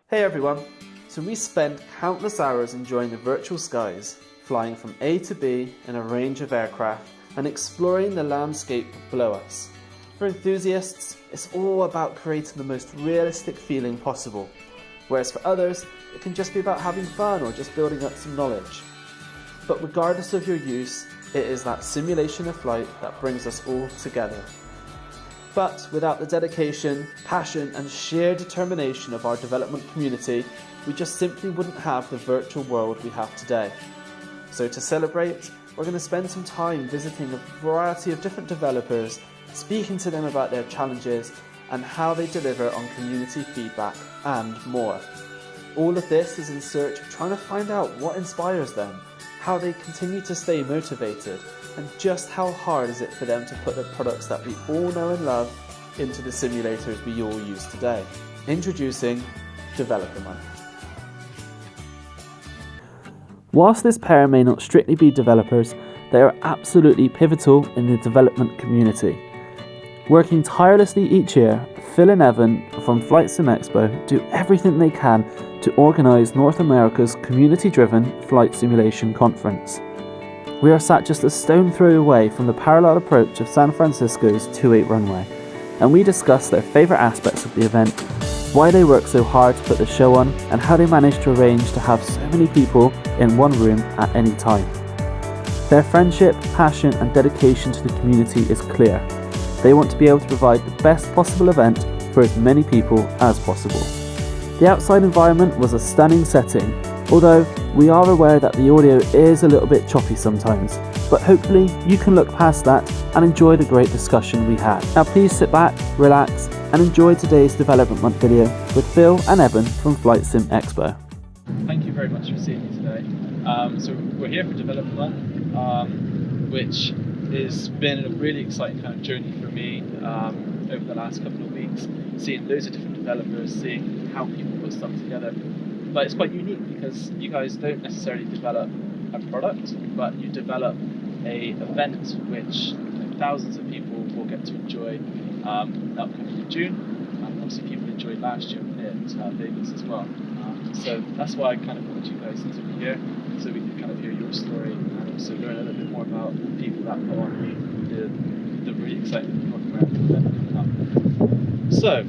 Hey everyone! So we spent countless hours enjoying the virtual skies, flying from A to B in a range of aircraft and exploring the landscape below us. For enthusiasts, it's all about creating the most realistic feeling possible, whereas for others, it can just be about having fun or just building up some knowledge. But regardless of your use, it is that simulation of flight that brings us all together. But without the dedication, passion and sheer determination of our development community, we just simply wouldn't have the virtual world we have today. So to celebrate, we're going to spend some time visiting a variety of different developers, speaking to them about their challenges and how they deliver on community feedback and more. All of this is in search of trying to find out what inspires them, how they continue to stay motivated, and just how hard is it for them to put the products that we all know and love into the simulators we all use today. Introducing Developer Month. Whilst this pair may not strictly be developers, they are absolutely pivotal in the development community. Working tirelessly each year, Phil and Evan from Flight Sim Expo do everything they can to organise North America's community-driven flight simulation conference. We are sat just a stone throw away from the parallel approach of San Francisco's 28 runway, and we discuss their favourite aspects of the event, why they work so hard to put the show on, and how they manage to arrange to have so many people in one room at any time. Their friendship, passion and dedication to the community is clear. They want to be able to provide the best possible event for as many people as possible. The outside environment was a stunning setting, although we are aware that the audio is a little bit choppy sometimes, but hopefully you can look past that and enjoy the great discussion we had. Now please sit back, relax and enjoy today's Development Month video with Phil and Evan from Flight Sim Expo. Thank you very much for seeing me today. So we're here for Development Month, which has been a really exciting kind of journey for me over the last couple of weeks, seeing loads of different developers, seeing how people put stuff together. But it's quite unique because you guys don't necessarily develop a product, but you develop a event which thousands of people will get to enjoy upcoming in June, and obviously people enjoyed last year at Vegas as well. So that's why I kind of wanted you guys to be here, so we can kind of hear your story and also learn a little bit more about the people that put on the really exciting North American event coming up. So,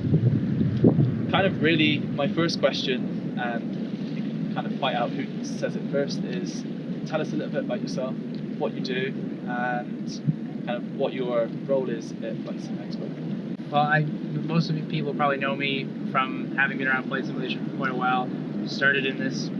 kind of really my first question, and you can kind of fight out who says it first, is tell us a little bit about yourself, what you do, and kind of what your role is at Flight Sim Expo. Well, most of you people probably know me from having been around flight simulation for quite a while. Started in this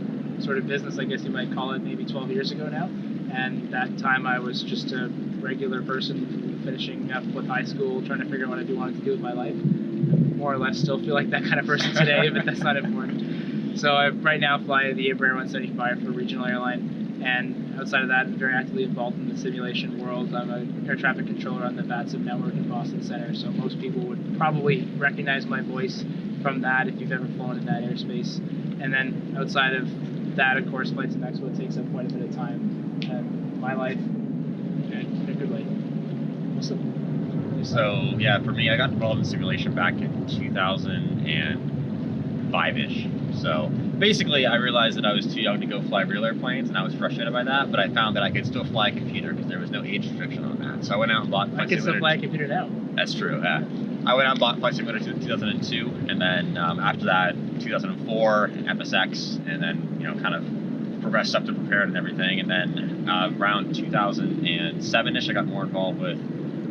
sort of business, I guess you might call it, maybe 12 years ago now. And that time I was just a regular person finishing up with high school, trying to figure out what I wanted to do with my life. More or less still feel like that kind of person today, but that's not important. So I right now fly the Embraer 175 for a regional airline, and outside of that, I'm very actively involved in the simulation world. I'm an air traffic controller on the VATSIM network in Boston Center, so most people would probably recognize my voice from that if you've ever flown in that airspace. And then outside of that, of course, Flight Sim Expo takes up quite a bit of time in my life, in a good way. Awesome. So yeah, for me, I got involved in simulation back in 2005-ish. So basically, I realized that I was too young to go fly real airplanes, and I was frustrated by that. But I found that I could still fly a computer because there was no age restriction on that. So I went out and bought. I can still fly a computer now. That's true. Yeah. I went out and bought Flight Simulator in 2002, and then after that, 2004, FSX, and then kind of progressed up to prepare and everything. And then around 2007-ish, I got more involved with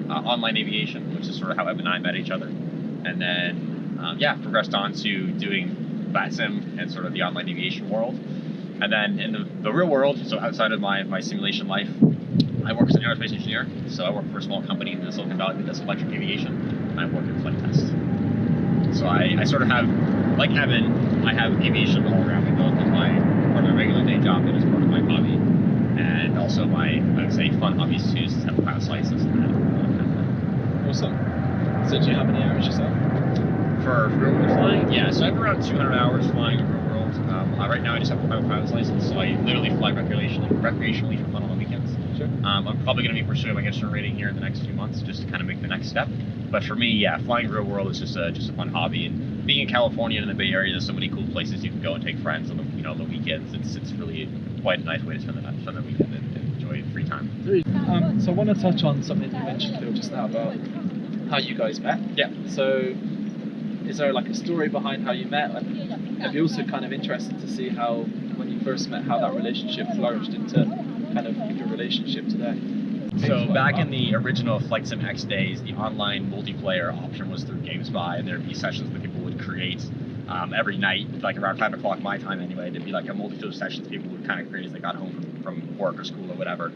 online aviation, which is sort of how Evan and I met each other. And then progressed on to doing VATSIM and sort of the online aviation world. And then in the real world, so outside of my simulation life, I work as an aerospace engineer. So I work for a small company in the Silicon Valley that does electric aviation. I work in flight test. So I sort of have, like Evan, I have aviation all around me, both in my part of my regular day job and as part of my hobby. And also my, I would say, fun hobbies too, is to have a pilot's license and that. Awesome. So do you have any hours yourself? For real world flying? Yeah, so I have around 200 hours flying in real world. Right now I just have a pilot's license, so I literally fly recreationally for fun on the weekends. Sure. I'm probably going to be pursuing my instrument rating here in the next few months just to kind of make the next step. But for me, yeah, flying real world is just a fun hobby. And being in California and in the Bay Area, there's so many cool places you can go and take friends on the the weekends. It's really quite a nice way to spend the weekend and enjoy free time. So I want to touch on something you mentioned, Phil, just now about how you guys met. Yeah. So is there like a story behind how you met? And I'd be also kind of interested to see how, when you first met, how that relationship flourished into kind of your relationship today. So back in the original Flight Sim X days, the online multiplayer option was through GameSpy, and there'd be sessions that people would create every night, like around 5 o'clock my time anyway. There'd be like a multitude of sessions people would kind of create as they got home from work or school or whatever.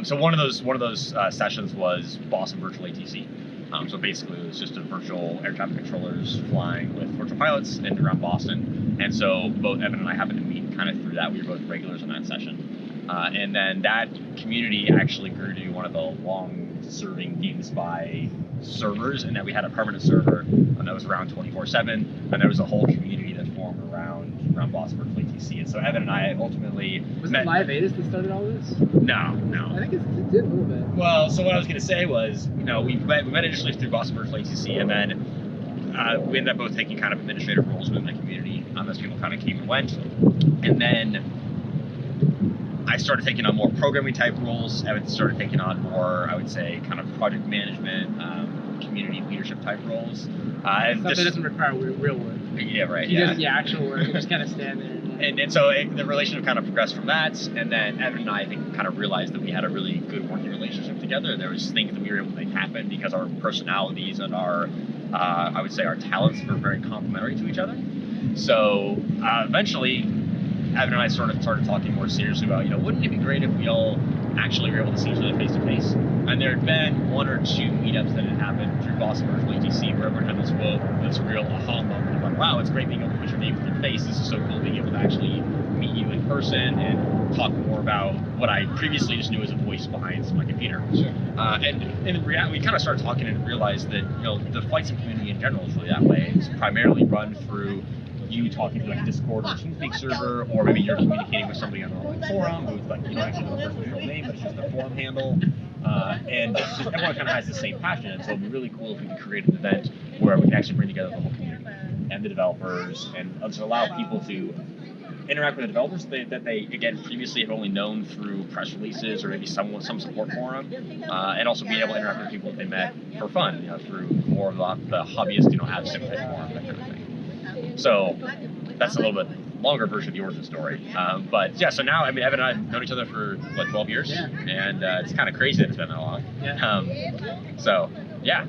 So one of those sessions was Boston Virtual ATC. So basically it was just a virtual air traffic controllers flying with virtual pilots and around Boston. And so both Evan and I happened to meet kind of through that. We were both regulars on that session. And then that community actually grew to one of the long-serving GameSpy servers, and that we had a permanent server that was around 24/7, and there was a whole community that formed around Boston Virtual ATC. And so Evan and I ultimately Was met. it Live Aidis that started all this? No. I think it did a little bit. Well, so what I was going to say was, we met initially through Boston Virtual ATC, and then we ended up both taking kind of administrative roles within the community as people kind of came and went. And then I started taking on more programming type roles. Evan started taking on more, I would say, kind of project management, community leadership type roles. Stuff that doesn't require real work. Yeah, right. He does the actual work. You just kind of stand there. And so the relationship kind of progressed from that, and then Evan and I think kind of realized that we had a really good working relationship together. There was things that we were able to make happen because our personalities and our, I would say, our talents were very complementary to each other. So eventually, Evan and I sort of started talking more seriously about, wouldn't it be great if we all actually were able to see each other face to face? And there had been 1 or 2 meetups that had happened through Boston Virtual ATC where everyone had this real aha moment of like, wow, it's great being able to put your name with your face. This is so cool being able to actually meet you in person and talk more about what I previously just knew as a voice behind my computer. Sure. And in reality, we kind of started talking and realized that, the flight sim community in general is really that way. It's primarily run through you talking to like a Discord or TeamSpeak server, or maybe you're communicating with somebody on an online forum who's like, you don't actually know the person's real name, but it's just their forum handle. And just everyone kind of has the same passion. And so it'd be really cool if we could create an event where we can actually bring together the whole community and the developers and just allow people to interact with the developers that they again previously have only known through press releases or maybe some support forum, and also being able to interact with people that they met for fun, through more of the hobbyist, ad sim type forum, that kind of thing. So that's a little bit longer version of the origin story. But yeah, so now, Evan and I have known each other for 12 years, Yeah. And it's kind of crazy that it's been that long. Yeah. So yeah.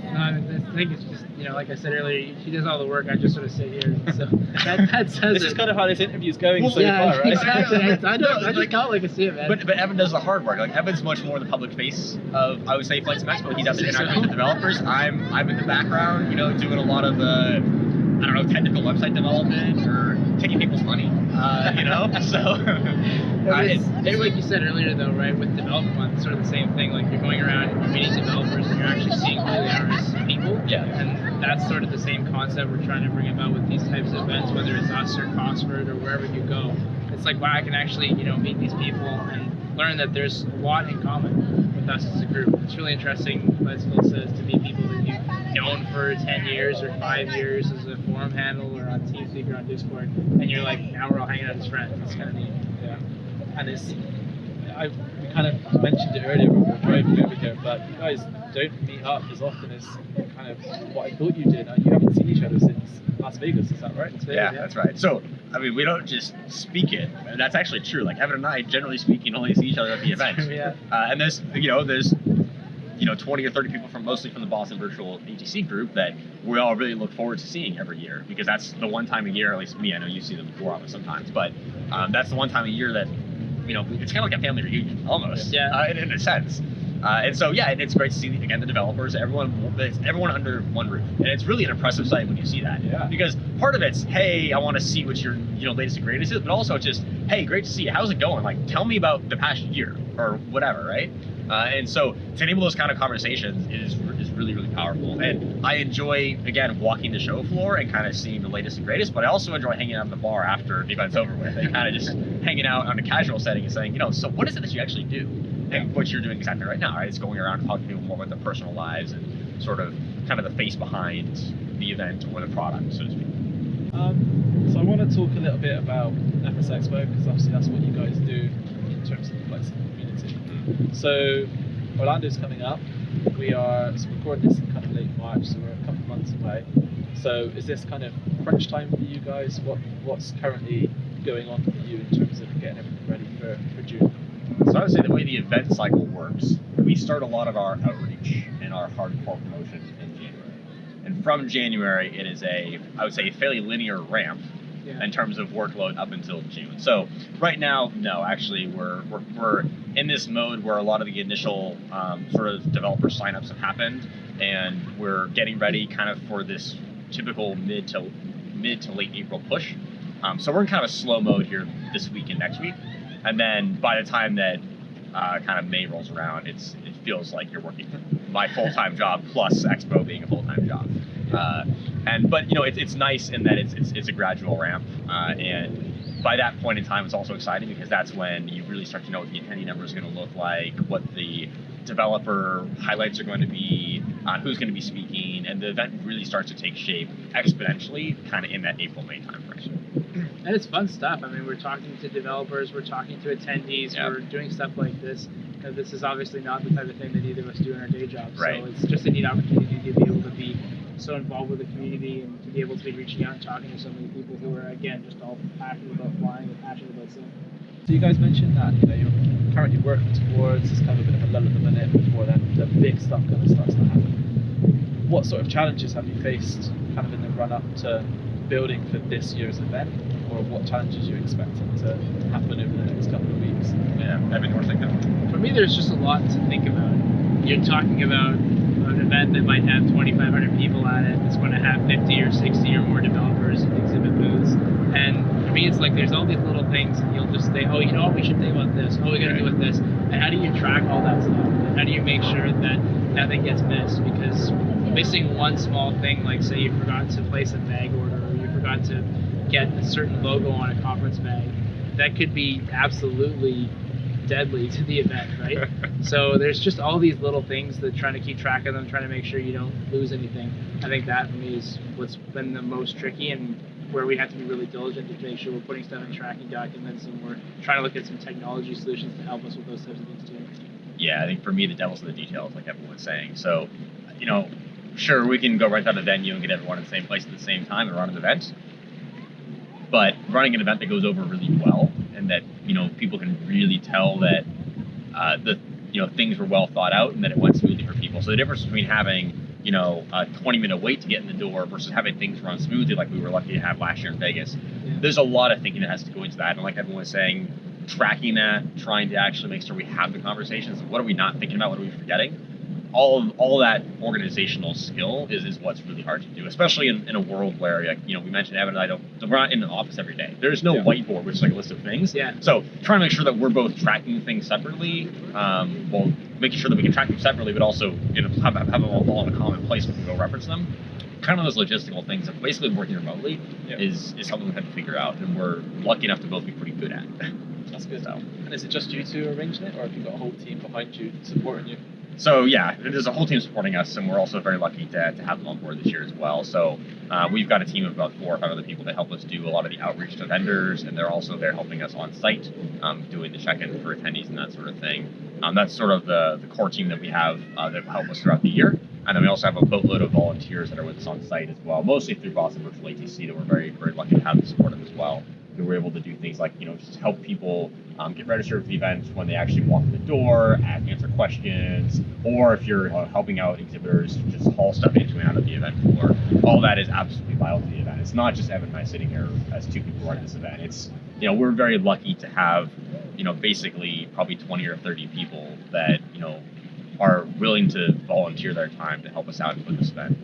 No, I think it's just, like I said earlier, she does all the work. I just sort of sit here. So that says This is kind of how this interview's going so yeah, far, right? Exactly. I just got like a sim, man. But Evan does the hard work. Like Evan's much more the public face of, I would say, Flight Sim Expo. He's out there interacting with the developers. I'm in the background, doing a lot of the, technical website development or taking people's money, So it's like you said earlier, though, right? With development month, it's sort of the same thing. Like you're going around and you're meeting developers, and you're actually seeing who they are as people. Yeah. And that's sort of the same concept we're trying to bring about with these types of events, whether it's us or Cosford or wherever you go. It's like, wow, I can actually, meet these people and learn that there's a lot in common with us as a group. It's really interesting, as Phil says, to meet people that you've known for 10 years or 5 years as a forum handle or on TeamSpeak or on Discord, and you're like, now we're all hanging out as friends. It's kind of neat. Yeah. And we kind of mentioned it earlier when we were driving over here, but you guys don't meet up as often as kind of what I thought you did. You haven't seen each other since Las Vegas, is that right? Yeah, that's right. So, we don't just speak it. And that's actually true. Like, Evan and I, generally speaking, only see each other at the event. Yeah. And there's 20 or 30 people mostly from the Boston Virtual ATC group that we all really look forward to seeing every year, because that's the one time a year, at least me, I know you see them before on it sometimes, but that's the one time a year that, it's kind of like a family reunion, almost, in a sense. And so, yeah, it's great to see, again, the developers, everyone under one roof. And it's really an impressive sight when you see that. Yeah. Because part of it's, hey, I want to see what your latest and greatest is, but also it's just, hey, great to see you. How's it going? Like, tell me about the past year or whatever, right? And so to enable those kind of conversations is really, really powerful. And I enjoy, again, walking the show floor and kind of seeing the latest and greatest, but I also enjoy hanging out in the bar after the event's over with and kind of just hanging out on a casual setting and saying, so what is it that you actually do? And what you're doing exactly right now, right? It's going around and talking to people more about their personal lives and sort of kind of the face behind the event or the product, so to speak. So I want to talk a little bit about FSExpo, because obviously that's what you guys do in terms of the Flight Sim community. So Orlando's coming up. We are recording this in kind of late March, so we're a couple of months away. So is this kind of crunch time for you guys? What's currently going on for you in terms of getting everything ready for June? So I would say the way the event cycle works, we start a lot of our outreach and our hardcore promotion in January. And from January, it is I would say, a fairly linear ramp in terms of workload up until June. So right now, no, actually, we're in this mode where a lot of the initial sort of developer signups have happened, and we're getting ready kind of for this typical mid to late April push. So we're in kind of a slow mode here this week and next week, and then by the time that kind of May rolls around, it feels like you're working my full-time job plus Expo being a full-time job. But you know, it's nice in that it's a gradual ramp, and by that point in time, it's also exciting because that's when you really start to know what the attendee number is going to look like, what the developer highlights are going to be, who's going to be speaking, and the event really starts to take shape exponentially kind of in that April-May timeframe. And it's fun stuff. I mean, we're talking to developers, we're talking to attendees, we're doing stuff like this. This is obviously not the type of thing that either of us do in our day jobs. Right. So it's just a neat opportunity to be able to be so involved with the community and to be able to be reaching out and talking to so many people who are, again, just all passionate about flying and passionate about sim. So you guys mentioned that you're currently working towards this kind of a bit of a lull at the minute before then the big stuff kind of starts to happen. What sort of challenges have you faced kind of in the run up to building for this year's event, or what challenges you expecting to happen over the next couple of weeks? Yeah, Evan, what do you think? For me, there's just a lot to think about. You're talking about an event that might have 2,500 people at it. It's going to have 50 or 60 or more developers and exhibit booths. And for me, it's like there's all these little things, and you'll just say, oh, you know what, we should think about this. Oh, we got to do with this. And how do you track all that stuff? And how do you make sure that nothing gets missed? Because missing one small thing, like say you forgot to place a bag order, or you forgot to get a certain logo on a conference bag, that could be absolutely deadly to the event, right? So there's just all these little things that trying to keep track of them, trying to make sure you don't lose anything. I think that for me is what's been the most tricky, and where we have to be really diligent to make sure we're putting stuff in tracking documents, and we're trying to look at some technology solutions to help us with those types of things too. Yeah, I think for me, the devil's in the details, like everyone was saying. So, you know, sure, we can go right down to the venue and get everyone in the same place at the same time and run an event. But running an event that goes over really well, and that, you know, people can really tell that things were well thought out and that it went smoothly for people. So the difference between having, you know, a 20-minute wait to get in the door versus having things run smoothly like we were lucky to have last year in Vegas, there's a lot of thinking that has to go into that. And like everyone was saying, tracking that, trying to actually make sure we have the conversations. What are we not thinking about? What are we forgetting? All that organizational skill is what's really hard to do, especially in a world where, like, you know, we mentioned Evan and I we're not in an office every day. There's no whiteboard which is like a list of things. Yeah. So trying to make sure that we're both tracking things separately, making sure that we can track them separately, but also, you know, have them all in a common place when we go reference them. Kind of those logistical things of basically working remotely is something we have to figure out, and we're lucky enough to both be pretty good at. That's good. So, and is it just you two arranging it, or have you got a whole team behind you supporting you? So yeah, there's a whole team supporting us, and we're also very lucky to have them on board this year as well. So we've got a team of about 4 or 5 other people that help us do a lot of the outreach to vendors, and they're also there helping us on site, doing the check-in for attendees and that sort of thing. That's sort of the core team that we have that help us throughout the year. And then we also have a boatload of volunteers that are with us on site as well, mostly through Boston Virtual ATC, that we're very, very lucky to have them support them as well. We were able to do things like, you know, just help people get registered for the event when they actually walk in the door, answer questions, or if you're helping out exhibitors, just haul stuff into and out of the event floor. All that is absolutely vital to the event. It's not just Evan and I sitting here as 2 people running this event. It's, you know, we're very lucky to have, you know, basically probably 20 or 30 people that, you know, are willing to volunteer their time to help us out and put this event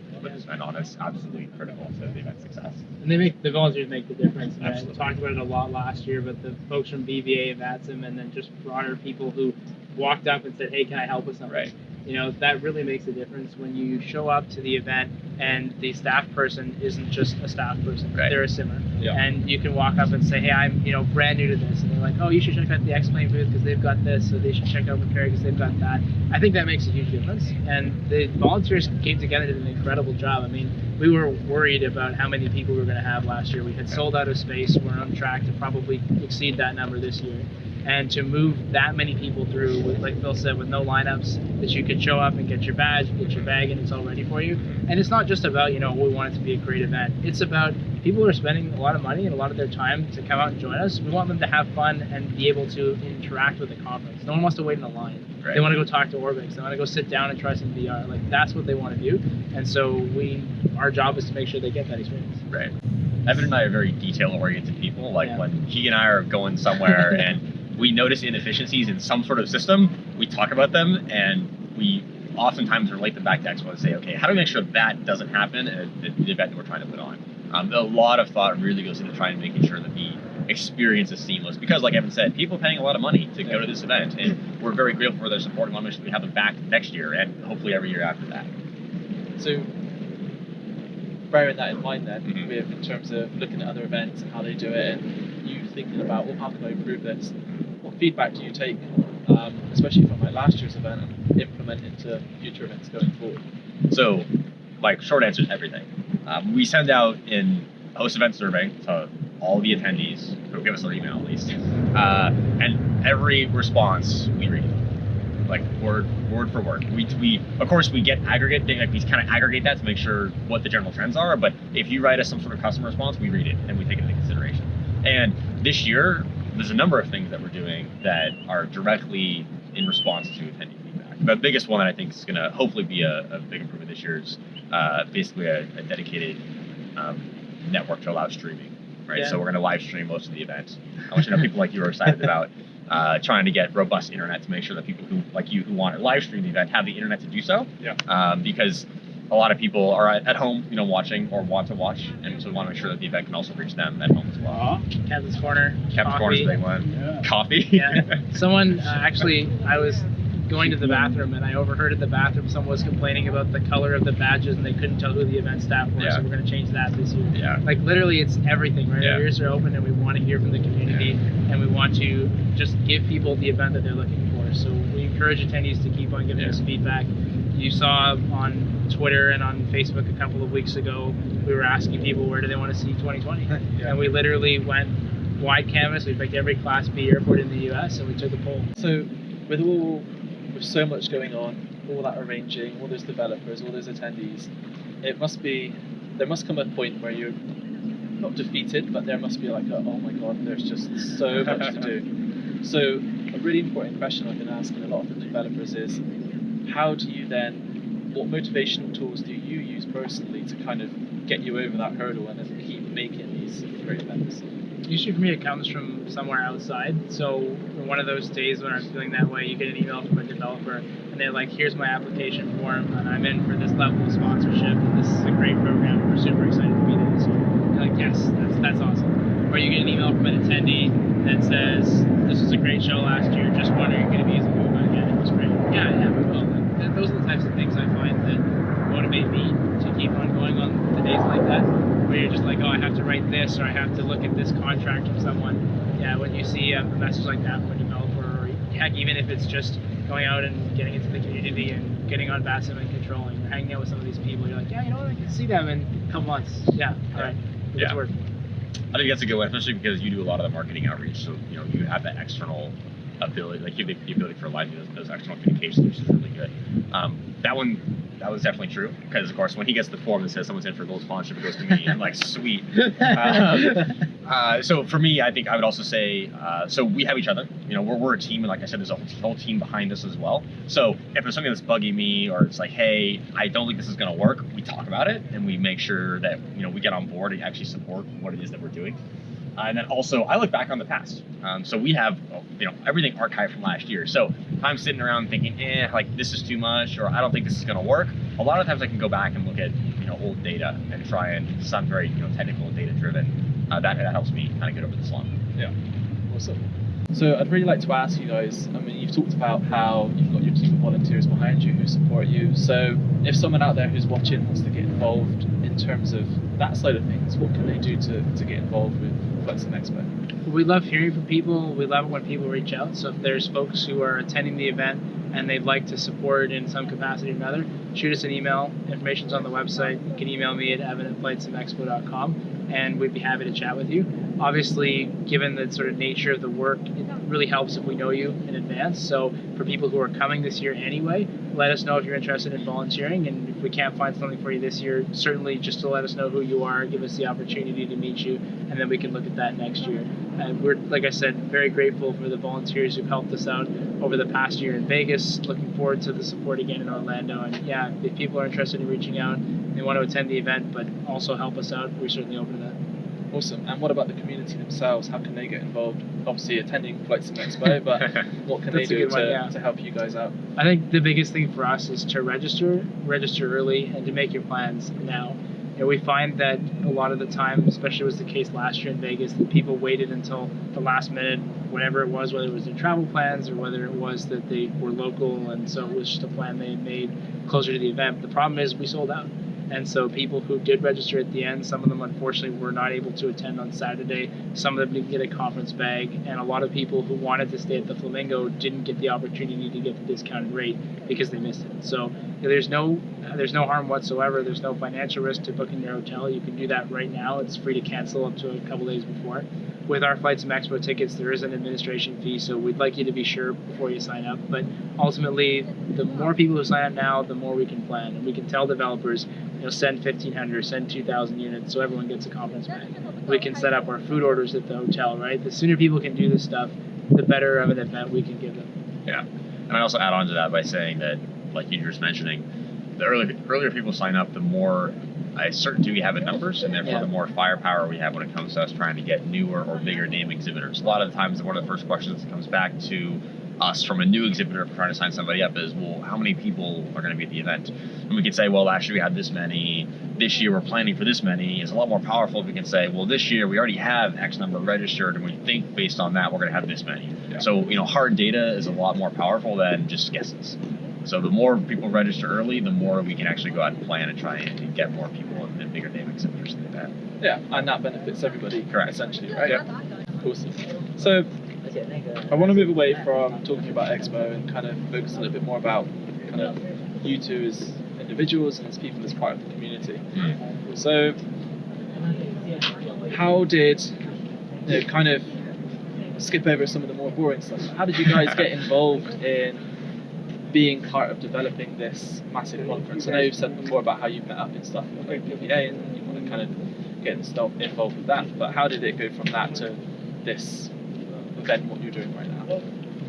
on. It's absolutely critical to the event's success. And the volunteers make the difference. I talked about it a lot last year, but the folks from BVA, VATSIM, and then just broader people who walked up and said, hey, can I help with something? Right. You know, that really makes a difference when you show up to the event and the staff person isn't just a staff person, right. They're a simmer. Yeah. And you can walk up and say, hey, I'm brand new to this, and they're like, oh, you should check out the X-Plane booth because they've got this, or they should check out Repair because they've got that. I think that makes a huge difference, and the volunteers came together and did an incredible job. I mean, we were worried about how many people we were going to have last year. We had sold out of space. We're on track to probably exceed that number this year. And to move that many people through, with, like Phil said, with no lineups, that you could show up and get your badge, get your bag, and it's all ready for you. And it's not just about, we want it to be a great event. It's about people who are spending a lot of money and a lot of their time to come out and join us. We want them to have fun and be able to interact with the conference. No one wants to wait in a line. Right. They want to go talk to Orbix. They want to go sit down and try some VR. Like, that's what they want to do. And so our job is to make sure they get that experience. Right. Evan and I are very detail-oriented people. Like, when he and I are going somewhere and we notice inefficiencies in some sort of system, we talk about them, and we oftentimes relate them back to Expo and say, okay, how do we make sure that doesn't happen at the event that we're trying to put on? A lot of thought really goes into trying to making sure that the experience is seamless, because like Evan said, people are paying a lot of money to go to this event, and we're very grateful for their support, and want to make sure we have them back next year and hopefully every year after that. So, bearing that in mind then, with in terms of looking at other events and how they do it, and you thinking about, well, how can I improve this? What feedback do you take, especially from like last year's event, and implement into future events going forward? So, like, short answer is everything. We send out in post-event survey to all the attendees who give us their email at least, and every response we read, like word for word. We of course we get aggregate, like we kind of aggregate that to make sure what the general trends are. But if you write us some sort of customer response, we read it and we take it into consideration. And this year, there's a number of things that we're doing that are directly in response to attendee feedback. The biggest one that I think is going to hopefully be a big improvement this year is basically a dedicated network to allow streaming. Right, so we're going to live stream most of the event. I want you to know people like you are excited about trying to get robust internet to make sure that people who like you who want to live stream the event have the internet to do so. Yeah. Because a lot of people are at home, watching or want to watch, and so we want to make sure that the event can also reach them at home as well. Captain's Corner. Captain's Corner is a big one. Yeah. Coffee. Yeah. Someone actually, I was going to the bathroom and I overheard in the bathroom someone was complaining about the color of the badges and they couldn't tell who the event staff was, so we're going to change that this year. Yeah. Like literally it's everything, right? Our ears are open and we want to hear from the community and we want to just give people the event that they're looking for. So we encourage attendees to keep on giving us feedback. You saw on Twitter and on Facebook a couple of weeks ago, we were asking people where do they want to see 2020? And we literally went wide canvas. We picked every Class B airport in the US and we took a poll. So with so much going on, all that arranging, all those developers, all those attendees, there must come a point where you're not defeated, but there must be like oh my god, there's just so much to do. So a really important question I've been asking a lot of the developers is, what motivational tools do you use personally to kind of get you over that hurdle and then keep making these great events? Usually for me it comes from somewhere outside. So one of those days when I'm feeling that way, you get an email from a developer and they're like, here's my application form and I'm in for this level of sponsorship and this is a great program and we're super excited to be there this year. You're like, yes, that's awesome. Or you get an email from an attendee that says, this was a great show last year, just wondering if you're going to be using Movement again. It was great. Yeah, we will. Like, those are the types of things I find that motivate me to keep on going on the days like that, where you're just like, oh, I have to write this, or I have to look at this contract from someone. Yeah, when you see a message like that from a developer, or heck, even if it's just going out and getting into the community and getting on Bassim and controlling, or hanging out with some of these people, you're like, yeah, I can see them in a couple months. Yeah, all right, it's work. I think that's a good one, especially because you do a lot of the marketing outreach, so you have that external ability, like you have the ability for live those external communications, which is really good. That was definitely true, because of course when he gets the form that says someone's in for gold sponsorship, it goes to me. I'm like, sweet. So for me, I think I would also say, so we have each other. We're a team, and like I said, there's a whole team behind us as well. So if there's something that's bugging me, or it's like, hey, I don't think this is going to work, we talk about it and we make sure that we get on board and actually support what it is that we're doing. And then also, I look back on the past. So we have, everything archived from last year. So if I'm sitting around thinking, like this is too much, or I don't think this is going to work, a lot of times I can go back and look at, old data and try and sound very, technical and data driven. That helps me kind of get over the slump. Yeah, awesome. So I'd really like to ask you guys, I mean, you've talked about how you've got your team of volunteers behind you who support you. So if someone out there who's watching wants to get involved in terms of that side of things, what can they do to get involved with Flight Sim Expo? We love hearing from people. We love it when people reach out. So if there's folks who are attending the event and they'd like to support in some capacity or another, shoot us an email. Information's on the website. You can email me at evan@flightsimexpo.com and we'd be happy to chat with you. Obviously, given the sort of nature of the work, it really helps if we know you in advance. So for people who are coming this year anyway, let us know if you're interested in volunteering, and if we can't find something for you this year, certainly just to let us know who you are, give us the opportunity to meet you, and then we can look at that next year. And we're, like I said, very grateful for the volunteers who've helped us out over the past year in Vegas. Looking forward to the support again in Orlando. And yeah, if people are interested in reaching out, they want to attend the event, but also help us out, we're certainly open to that. Awesome. And what about the community themselves? How can they get involved? Obviously attending Flight Sim Expo, but what can they do to help you guys out? I think the biggest thing for us is to register early, and to make your plans now. You know, we find that a lot of the time, especially was the case last year in Vegas, that people waited until the last minute, whatever it was, whether it was their travel plans or whether it was that they were local, and so it was just a plan they had made closer to the event. The problem is we sold out. And so people who did register at the end, some of them unfortunately were not able to attend on Saturday. Some of them didn't get a conference bag, and a lot of people who wanted to stay at the Flamingo didn't get the opportunity to get the discounted rate because they missed it. So there's no harm whatsoever. There's no financial risk to booking your hotel. You can do that right now. It's free to cancel up to a couple days before. With our Flight Sim Expo tickets, there is an administration fee, so we'd like you to be sure before you sign up. But ultimately, the more people who sign up now, the more we can plan, and we can tell developers, send 1,500, send 2,000 units, so everyone gets a conference bag. We can set up our food orders at the hotel, right? The sooner people can do this stuff, the better of an event we can give them. Yeah, and I also add on to that by saying that, like you were just mentioning, the earlier people sign up, the more certainty we have in numbers, and therefore the more firepower we have when it comes to us trying to get newer or bigger name exhibitors. A lot of the times, one of the first questions that comes back to us from a new exhibitor trying to sign somebody up is, well, how many people are going to be at the event? And we can say, well, last year we had this many, this year we're planning for this many. It's a lot more powerful if we can say, well, this year we already have X number registered, and we think based on that we're going to have this many. Yeah. So, hard data is a lot more powerful than just guesses. So the more people register early, the more we can actually go out and plan and try and get more people and bigger name exhibitors like that. Yeah, and that benefits everybody, correct? Essentially, right? Yeah. Awesome. So I want to move away from talking about Expo and kind of focus a little bit more about kind of you two as individuals and as people as part of the community. So how did kind of skip over some of the more boring stuff? How did you guys get involved in being part of developing this massive conference? I know you've said before about how you've met up in stuff like PPA and you want to kind of get involved with that, but how did it go from that to this event, what you're doing right now?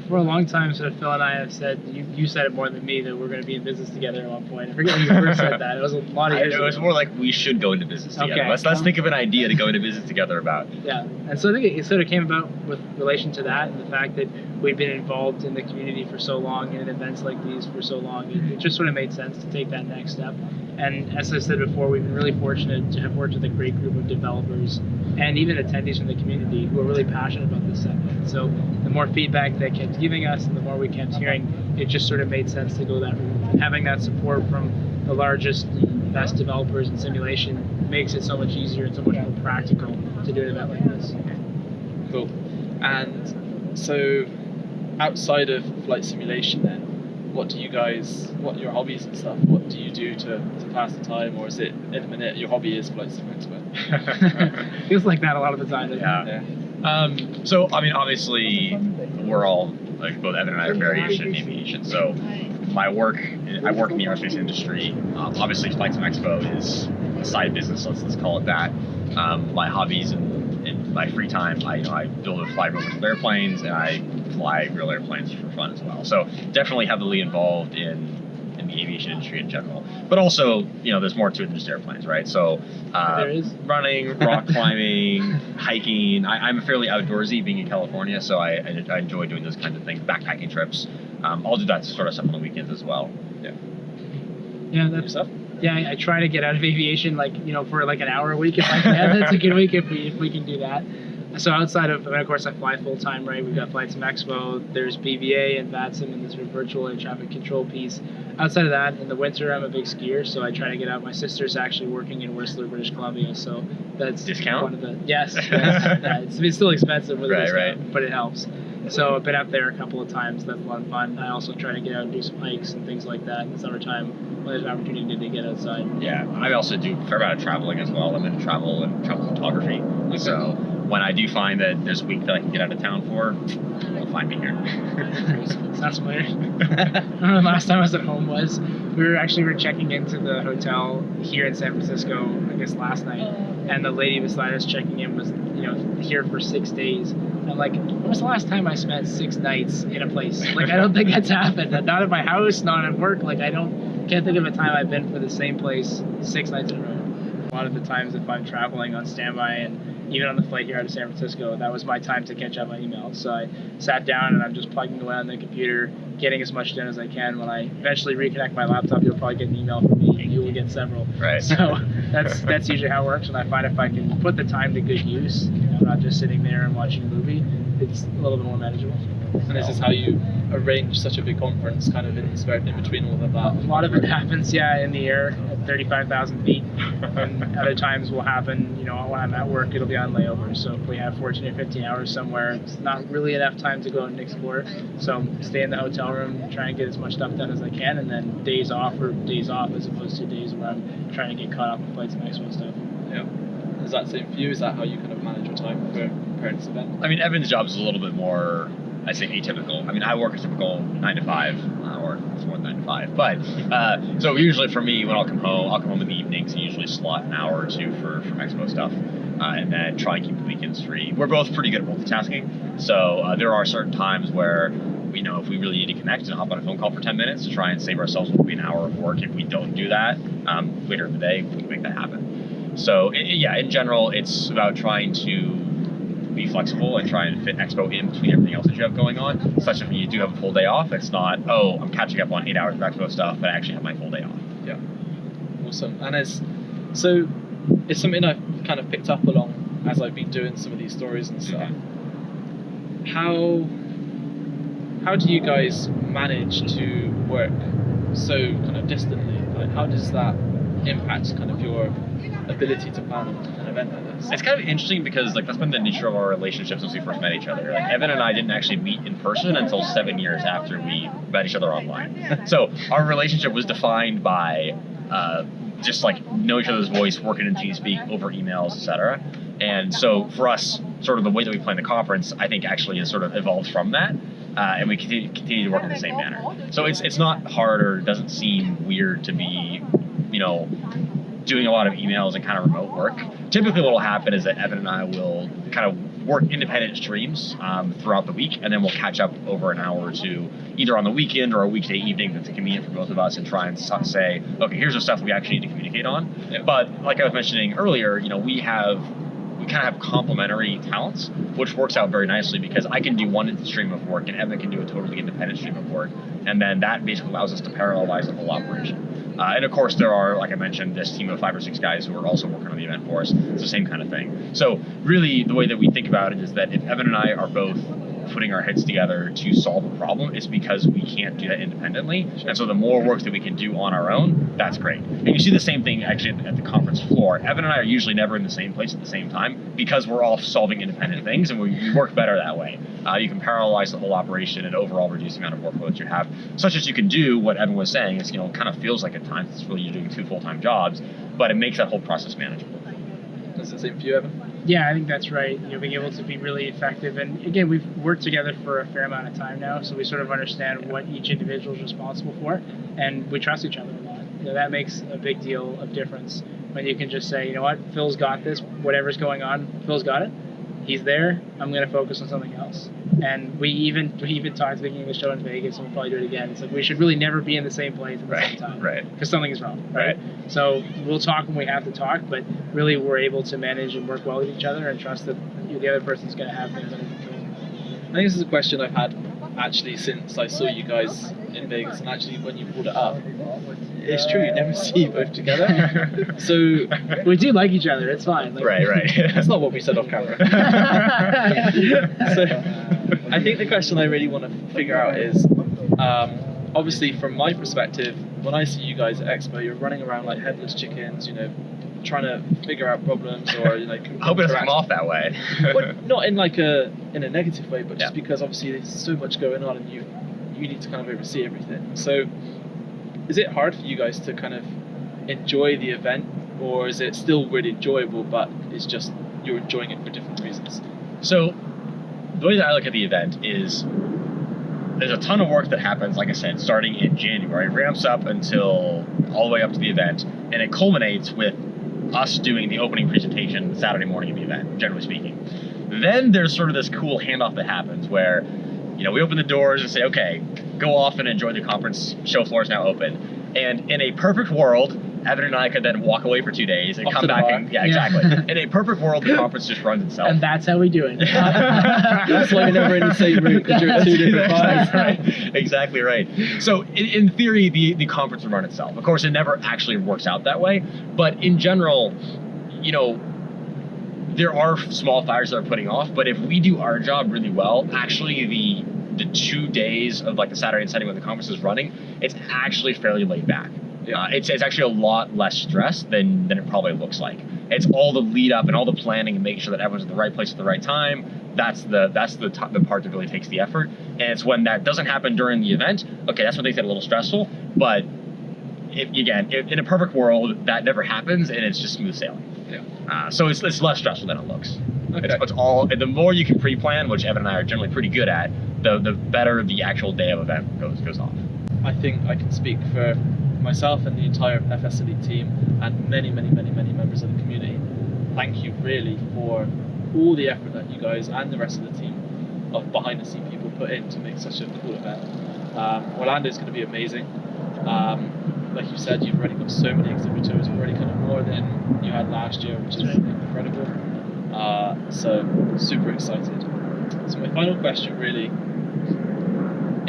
For a long time, sort of Phil and I have said, you said it more than me, that we're going to be in business together at one point. I forget when you first said that. It was a lot of years ago. It was more like we should go into business together. Okay. Let's think of an idea to go into business together about. Yeah, and so I think it sort of came about with relation to that and the fact that we've been involved in the community for so long and in events like these for so long. It just sort of made sense to take that next step. And as I said before, we've been really fortunate to have worked with a great group of developers and even attendees from the community who are really passionate about this segment. So the more feedback they kept giving us and the more we kept hearing, it just sort of made sense to go that route. And having that support from the largest and best developers in simulation makes it so much easier and so much more practical to do an event like this. Cool. And so outside of flight simulation then, what are your hobbies and stuff? What do you do to pass the time, or is it in a minute your hobby is Flight Sim Expo? Feels like that a lot of the time, doesn't it? Yeah. So, I mean, obviously, we're all, like, both Evan and I are very interested in aviation. So, I work in the aerospace industry. Obviously, Flight Sim Expo is a side business, let's call it that. My hobbies in my free time, I build and fly rovers with airplanes, and I fly real airplanes for fun as well. So definitely heavily involved in the aviation industry in general. But also, there's more to it than just airplanes, right? So running, rock climbing, hiking. I'm fairly outdoorsy being in California, so I enjoy doing those kinds of things, backpacking trips. I'll do that sort of stuff on the weekends as well. Yeah. Yeah, that's stuff. Yeah, I try to get out of aviation, for like an hour a week if I can. That's a good week if we can do that. So outside of, of course, I fly full time, right? We've got Flight Sim Expo, there's BVA and VATSIM and the sort of virtual air traffic control piece. Outside of that, in the winter, I'm a big skier, so I try to get out. My sister's actually working in Whistler, British Columbia, so that's Discount? one of the, yes. Yeah, it's still expensive with a discount, right. but it helps. So I've been up there a couple of times. That's a lot of fun. I also try to get out and do some hikes and things like that in the summertime when there's an opportunity to get outside. Yeah, I also do a fair amount of traveling as well. I'm into travel and travel photography. Okay. So when I do find that there's a week that I can get out of town for, you'll find me here. Sounds familiar. I remember the last time I was at home was we were checking into the hotel here in San Francisco, I guess last night, and the lady beside us checking in was, here for 6 days. And I'm like, when was the last time I spent 6 nights in a place? Like, I don't think that's happened. Not at my house, not at work. Like, can't think of a time I've been for the same place 6 nights in a row. A lot of the times if I'm traveling on standby and even on the flight here out of San Francisco, that was my time to catch up on emails. So I sat down and I'm just plugging away on the computer, getting as much done as I can. When I eventually reconnect my laptop, you'll probably get an email from me and you will get several. Right. So that's usually how it works. And I find if I can put the time to good use, not just sitting there and watching a movie, it's a little bit more manageable. And this is how you arrange such a big conference, kind of in between all of that. A lot of it happens, in the air at 35,000 feet. And other times will happen, when I'm at work, it'll be on layovers. So if we have 14 or 15 hours somewhere, it's not really enough time to go out and explore. So stay in the hotel room, try and get as much stuff done as I can, and then days off as opposed to days where I'm trying to get caught up with Flight Sim Expo stuff. Yeah. Is that same for you? Is that how you kind of manage your time for preparing this event? I mean, Evan's job is a little bit more, I say, atypical. I mean, I work a typical 9 to 5, or it's more than 9 to 5. But so usually for me, when I'll come home in the evenings and usually slot an hour or two for Expo stuff, and then try and keep the weekends free. We're both pretty good at multitasking, so there are certain times where if we really need to connect and hop on a phone call for 10 minutes to try and save ourselves maybe an hour of work. If we don't do that later in the day, we can make that happen. So in general, it's about trying to be flexible and try and fit Expo in between everything else that you have going on, such that when you do have a full day off, it's not, I'm catching up on 8 hours of Expo stuff, but I actually have my full day off. Yeah, awesome. And it's something I've kind of picked up along as I've been doing some of these stories and stuff. How do you guys manage to work so kind of distantly? Like, how does that impact kind of your ability to plan an event like this? It's kind of interesting because that's been the nature of our relationship since we first met each other. Like, Evan and I didn't actually meet in person until 7 years after we met each other online. So our relationship was defined by just like know each other's voice, working in TeamSpeak, over emails, etc. And so for us, sort of the way that we plan the conference, I think actually has sort of evolved from that. And we continue to work in the same manner. So it's not hard or doesn't seem weird to be, doing a lot of emails and kind of remote work. Typically what will happen is that Evan and I will kind of work independent streams throughout the week, and then we'll catch up over an hour or two, either on the weekend or a weekday evening that's convenient for both of us, and try and say, okay, here's the stuff we actually need to communicate on. Yeah. But like I was mentioning earlier, we kind of have complementary talents, which works out very nicely because I can do one stream of work and Evan can do a totally independent stream of work, and then that basically allows us to parallelize the whole operation. And of course there are, like I mentioned, this team of 5 or 6 guys who are also working on the event for us. It's the same kind of thing. So really the way that we think about it is that if Evan and I are both putting our heads together to solve a problem, it's because we can't do that independently. And so the more work that we can do on our own, that's great. And you see the same thing actually at the conference floor. Evan and I are usually never in the same place at the same time because we're all solving independent things, and we work better that way. You can parallelize the whole operation and overall reduce the amount of workload you have, such as you can do what Evan was saying. Is kind of feels like at times it's really you're doing 2 full-time jobs, but it makes that whole process manageable. Does it seem for you, Evan? Yeah, I think that's right. Being able to be really effective. And again, we've worked together for a fair amount of time now, so we sort of understand what each individual is responsible for, and we trust each other a lot. That makes a big deal of difference when you can just say, you know what, Phil's got this, whatever's going on, Phil's got it. He's there, I'm going to focus on something else. And we even talked at the beginning of the show in Vegas, and we'll probably do it again. It's like we should really never be in the same place at the same time. Right. Because something is wrong, right? So we'll talk when we have to talk, but really we're able to manage and work well with each other and trust that the other person's going to have things under control. I think this is a question I've had actually since I saw you guys in Vegas, and actually when you brought it up. it's true, you never see you both together. So We do like each other, it's fine. Like, Right. that's not what we said off camera. So I think the question I really want to figure out is, obviously from my perspective, when I see you guys at Expo, you're running around like headless chickens, you know, trying to figure out problems or like. I hope it doesn't come off that way. Well, not in like a negative way, but just Yeah. because obviously there's so much going on and you need to kind of oversee everything. So is it hard for you guys to kind of enjoy the event, or is it still really enjoyable, but it's just you're enjoying it for different reasons? So the way that I look at the event is there's a ton of work that happens, like I said, starting in January. It ramps up until all the way up to the event, and it culminates with us doing the opening presentation Saturday morning of the event, generally speaking. Then there's sort of this cool handoff that happens where, you know, we open the doors and say, okay, go off and enjoy the conference, show floor is now open. And in a perfect world, Evan and I could then walk away for 2 days and Off come to the back bar. and, yeah, exactly. In a perfect world, the conference just runs itself. And that's how we do it. That's why you're never in the same room, because you're at two different bars. Exactly right. So in theory, the conference will run itself. Of course, it never actually works out that way. But in general, you know, there are small fires that are putting off. But if we do our job really well, actually the 2 days of like the Saturday and Sunday when the conference is running, it's actually fairly laid back. It's actually a lot less stress than it probably looks like. It's all the lead up and all the planning and making sure that everyone's at the right place at the right time. That's the part that really takes the effort. And it's when that doesn't happen during the event, okay, that's when things get a little stressful. But if in a perfect world, that never happens and it's just smooth sailing. Yeah. So it's less stressful than it looks. Okay. It's all, the more you can pre-plan, which Evan and I are generally pretty good at, the better the actual day of event goes off. I think I can speak for myself and the entire FSElite team and many members of the community. Thank you really for all the effort that you guys and the rest of the team of behind the scene people put in to make such a cool event. Orlando is going to be amazing. Like you said, you've already got so many exhibitors, already kind of more than you had last year, which is incredible. So super excited. So my final question really,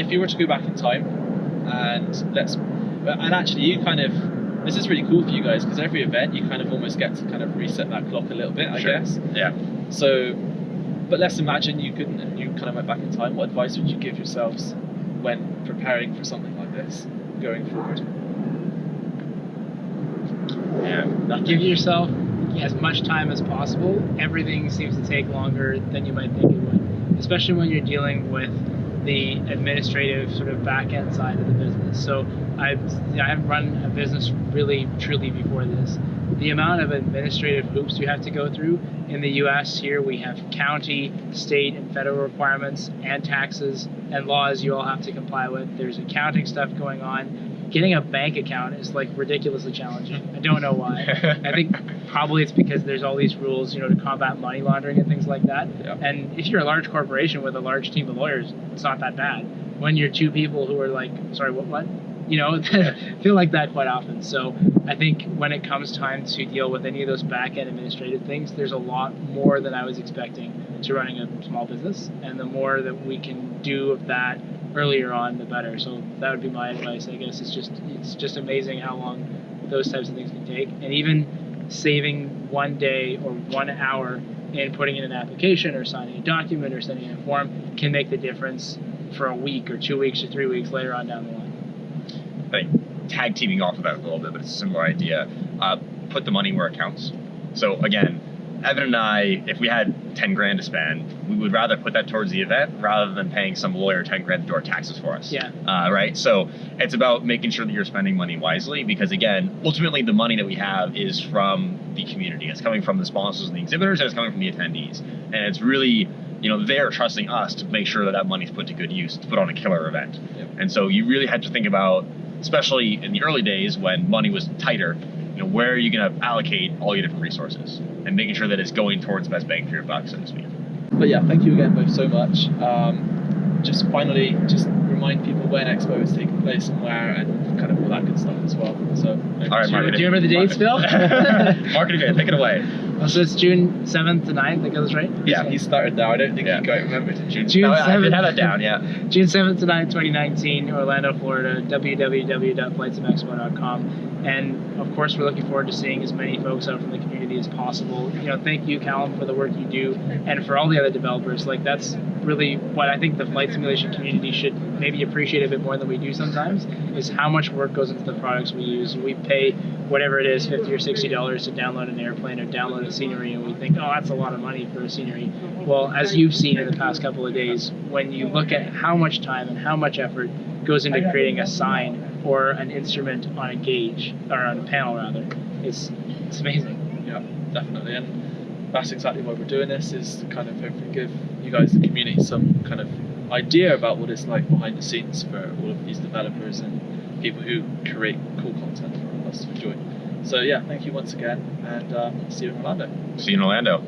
if you were to go back in time and actually you kind of, this is really cool for you guys because every event you kind of almost get to kind of reset that clock a little bit, I guess. Yeah. So, but let's imagine you kind of went back in time. What advice would you give yourselves when preparing for something like this going forward? Yeah. Give yourself as much time as possible. Everything seems to take longer than you might think it would, especially when you're dealing with the administrative sort of back end side of the business. So I haven't run a business really truly before this. The amount of administrative hoops you have to go through in the US here, we have county, state, and federal requirements and taxes and laws you all have to comply with. There's accounting stuff going on. Getting a bank account is like ridiculously challenging. I don't know why. I think probably it's because there's all these rules, you know, to combat money laundering and things like that. Yeah. And if you're a large corporation with a large team of lawyers, it's not that bad. When you're two people who are like, sorry, what? You know, feel like that quite often. So I think when it comes time to deal with any of those back-end administrative things, there's a lot more than I was expecting to running a small business. And the more that we can do of that earlier on, the better. So that would be my advice, I guess. It's just amazing how long those types of things can take. And even saving 1 day or 1 hour in putting in an application or signing a document or sending in a form can make the difference for a week or 2 weeks or 3 weeks later on down the line. I think tag teaming off of that a little bit, but it's a similar idea. Put the money where it counts. So again, Evan and I, if we had 10 grand to spend, we would rather put that towards the event rather than paying some lawyer 10 grand to do our taxes for us. Yeah. Right? So it's about making sure that you're spending money wisely because again, ultimately the money that we have is from the community. It's coming from the sponsors and the exhibitors and it's coming from the attendees. And it's really, you know, they're trusting us to make sure that that money's put to good use to put on a killer event. Yep. And so you really had to think about, especially in the early days when money was tighter, you know, where are you going to allocate all your different resources and making sure that it's going towards the best bang for your buck, so to speak. But yeah, thank you again both so much. Just finally, just remind people when Expo is taking place and where and kind of all that good stuff as well. So, All right, Do you remember the dates, Phil? Marketing, take it away. Oh, so it's June 7th to 9th, I think that's right? Yeah, he started now. I don't think he quite remembered it. June No, I 7th. did have that down, yeah. June 7th to 9th, 2019, Orlando, Florida, www.flightsimexpo.com. And of course, we're looking forward to seeing as many folks out from the community as possible. You know, thank you, Callum, for the work you do, and for all the other developers. Like, that's really what I think the flight simulation community should maybe appreciate a bit more than we do sometimes, is how much work goes into the products we use. We pay whatever it is, $50 or $60 to download an airplane or download a scenery, and we think, oh, that's a lot of money for a scenery. Well, as you've seen in the past couple of days, when you look at how much time and how much effort goes into creating a sign or an instrument on a gauge, or on a panel rather, it's amazing. Yeah, definitely. And that's exactly why we're doing this, is to kind of hopefully give you guys, the community, some kind of idea about what it's like behind the scenes for all of these developers and people who create cool content for us to enjoy. So yeah, thank you once again, and see you in Orlando. See you in Orlando.